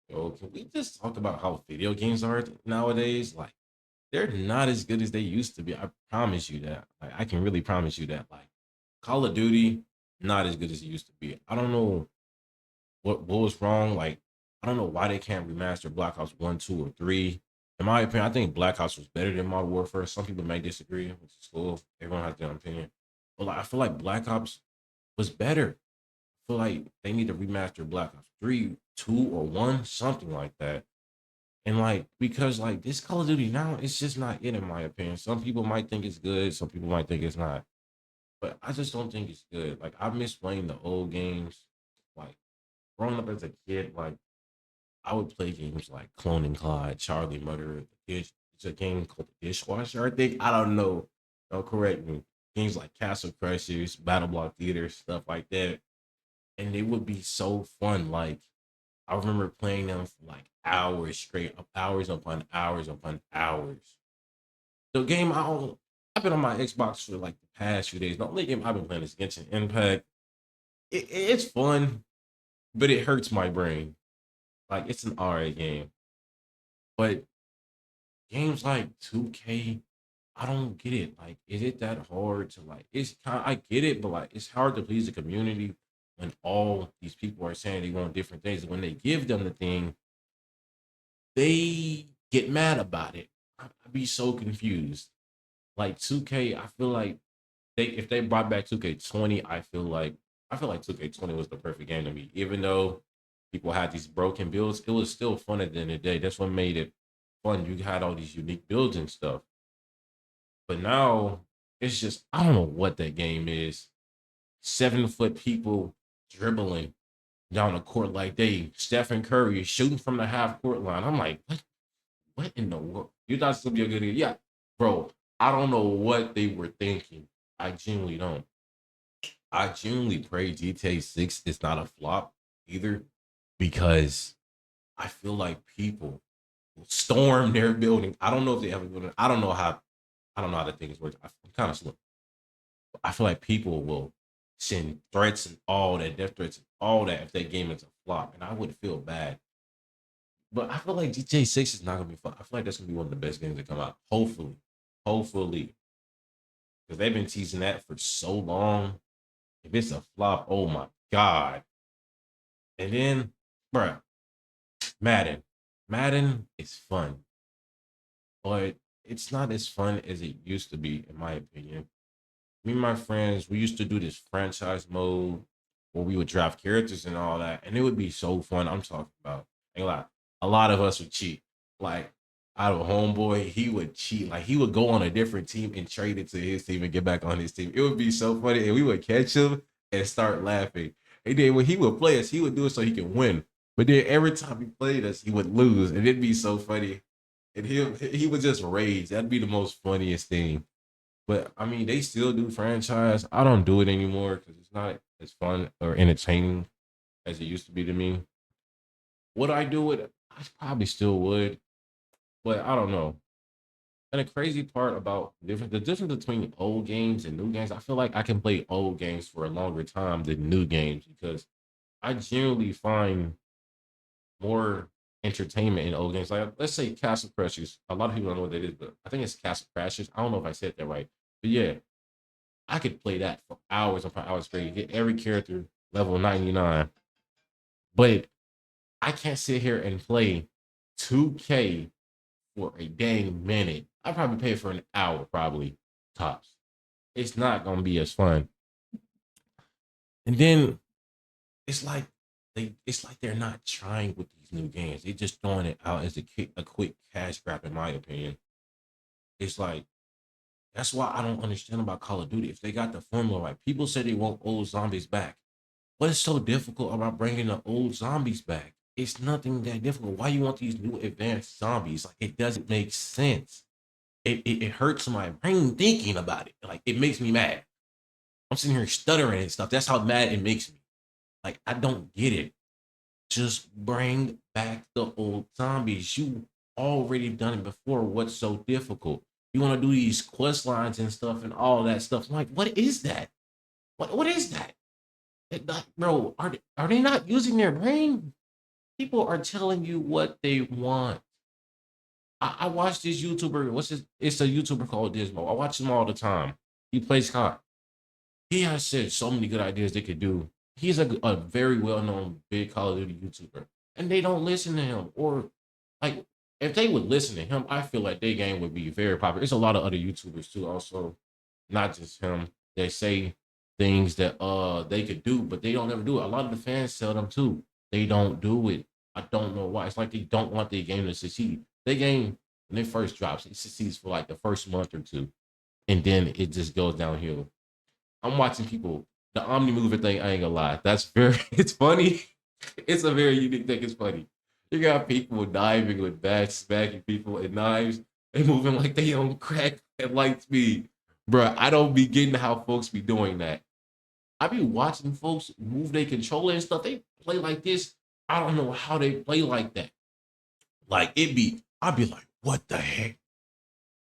Yo, can we just talk about how video games are nowadays? Like, they're not as good as they used to be. I promise you that. Like, I can really promise you that. Like, Call of Duty, not as good as it used to be. I don't know what was wrong. Like, I don't know why they can't remaster Black Ops 1, 2, or 3. In my opinion, I think Black Ops was better than Modern Warfare. Some people may disagree, which is cool. Everyone has their own opinion. But like, I feel like Black Ops was better. I feel like they need to remaster Black Ops 3, 2, or 1, something like that. And like, because like this Call of Duty now, it's just not it, in my opinion. Some people might think it's good, some people might think it's not. But I just don't think it's good. Like, I miss playing the old games. Like, growing up as a kid, like I would play games like Clone and Clyde, Charlie Murder, It's a game called the Dishwasher, I think. I don't know. Don't correct me. Games like Castle Crashers, Battle Block Theater, stuff like that. And it would be so fun. Like, I remember playing them for like hours straight, hours upon hours upon hours. The game I've been on my Xbox for like the past few days. The only game I've been playing is Genshin Impact. It's fun, but it hurts my brain. Like, it's an alright game, but games like 2K, I don't get it. Like, is it that hard to like? It's kind. I get it, but like, it's hard to please the community when all these people are saying they want different things. When they give them the thing, they get mad about it. I'd be so confused. Like 2K, I feel like they if they brought back 2K20, I feel like 2K20 was the perfect game to me. Even though people had these broken builds, it was still fun at the end of the day. That's what made it fun. You had all these unique builds and stuff. But now it's just I don't know what that game is. 7 foot people dribbling down the court like they Stephen Curry shooting from the half court line. I'm like, what in the world? You thought this would be a good idea? Yeah, bro. I don't know what they were thinking. I genuinely don't. I genuinely pray GTA 6 is not a flop either, because I feel like people will storm their building. I don't know if they ever built it. I don't know how the things work. I'm kind of slow. I feel like people will send threats and all that, death threats and all that if that game is a flop, and I would feel bad. But I feel like GTA 6 is not gonna be fun. I feel like that's gonna be one of the best games that come out. Hopefully. Hopefully. Because they've been teasing that for so long. If it's a flop, oh my God. And then, bruh, Madden. Madden is fun, but it's not as fun as it used to be, in my opinion. Me and my friends, we used to do this franchise mode where we would draft characters and all that, and it would be so fun. I'm talking about a lot of us would cheat. Like, out of homeboy, he would cheat. Like, he would go on a different team and trade it to his team and get back on his team. It would be so funny, and we would catch him and start laughing. And then when he would play us, he would do it so he can win. But then every time he played us, he would lose, and it'd be so funny. And he would just rage. That'd be the most funniest thing. But I mean, they still do franchise. I don't do it anymore because it's not as fun or entertaining as it used to be to me. Would I do it? I probably still would, but I don't know. And the crazy part about the difference between old games and new games, I feel like I can play old games for a longer time than new games because I generally find more entertainment in old games. Like, let's say Castle Crashers. A lot of people don't know what that is, but I think it's Castle Crashers. I don't know if I said that right, but yeah, I could play that for hours upon hours straight, get every character level 99. But I can't sit here and play 2K for a dang minute. I probably pay for an hour, probably tops. It's not gonna be as fun. And then it's like they're not trying with these new games. They're just throwing it out as a quick cash grab, in my opinion. It's like that's why I don't understand about Call of Duty. If they got the formula right, people say they want old zombies back. What is so difficult about bringing the old zombies back? It's nothing that difficult. Why you want these new advanced zombies? Like, it doesn't make sense. It hurts my brain thinking about it. Like, it makes me mad. I'm sitting here stuttering and stuff. That's how mad it makes me. Like, I don't get it. Just bring back the old zombies. You already done it before. What's so difficult? You want to do these quest lines and stuff and all that stuff. I'm like, what is that? What is that? Bro, are they not using their brain? People are telling you what they want. I watch this YouTuber. What's his? It's a YouTuber called Dismo. I watch him all the time. He plays COD. He has said so many good ideas they could do. He's a very well known big Call of Duty YouTuber, and they don't listen to him. Or like, if they would listen to him, I feel like their game would be very popular. There's a lot of other YouTubers too, also, not just him. They say things that they could do, but they don't ever do it. A lot of the fans tell them too. They don't do it. I don't know why. It's like they don't want their game to succeed. Their game when it first drops, it succeeds for like the first month or two, and then it just goes downhill. I'm watching people. The Omni mover thing, I ain't gonna lie. That's very it's funny. It's a very unique thing. It's funny. You got people diving with bats, smacking people and knives and moving like they on crack at light speed. Bruh, I don't be getting how folks be doing that. I be watching folks move their controller and stuff. They play like this. I don't know how they play like that. Like I'd be like, what the heck?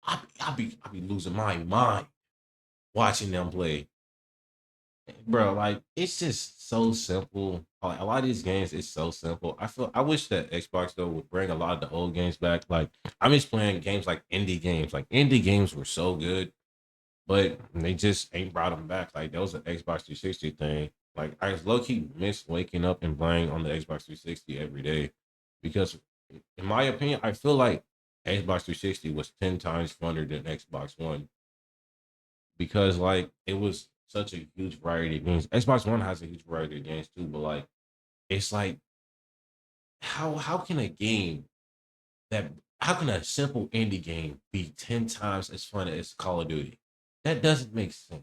I be losing my mind watching them play. Bro, like it's just so simple. Like a lot of these games is so simple. I wish that Xbox though would bring a lot of the old games back. Like I miss playing games like indie games. Like indie games were so good, but they just ain't brought them back. Like that was an Xbox 360 thing. Like I low key miss waking up and playing on the Xbox 360 every day because, in my opinion, I feel like Xbox 360 was 10 times funner than Xbox One because like it was such a huge variety of games. Xbox One has a huge variety of games too, but like it's like how can a game that how can a simple indie game be 10 times as fun as Call of Duty? That doesn't make sense.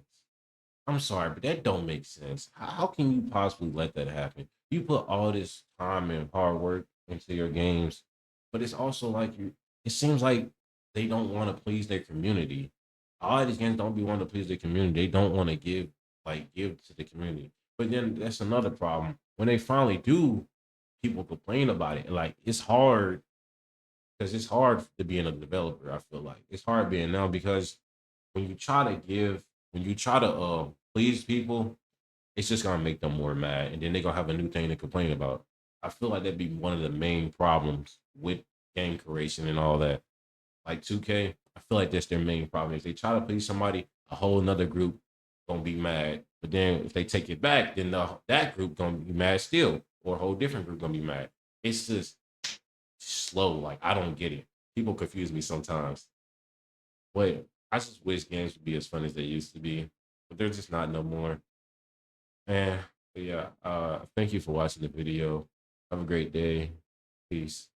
I'm sorry, but that don't make sense. How can you possibly let that happen? You put all this time and hard work into your games, but it's also like you. It seems like they don't want to please their community. All of these games don't be wanting to please their community. They don't want to give to the community. But then that's another problem. When they finally do, people complain about it. Like it's hard because it's hard to being a developer. I feel like it's hard being now because when you try to give, when you try to please people, it's just gonna make them more mad, and then they're gonna have a new thing to complain about. I feel like that'd be one of the main problems with game creation and all that. Like 2K, I feel like that's their main problem. If they try to please somebody, a whole another group gonna be mad. But then if they take it back, then that group gonna be mad still, or a whole different group gonna be mad. It's just slow. Like I don't get it. People confuse me sometimes. But I just wish games would be as fun as they used to be, but they're just not no more. And yeah, thank you for watching the video. Have a great day. Peace.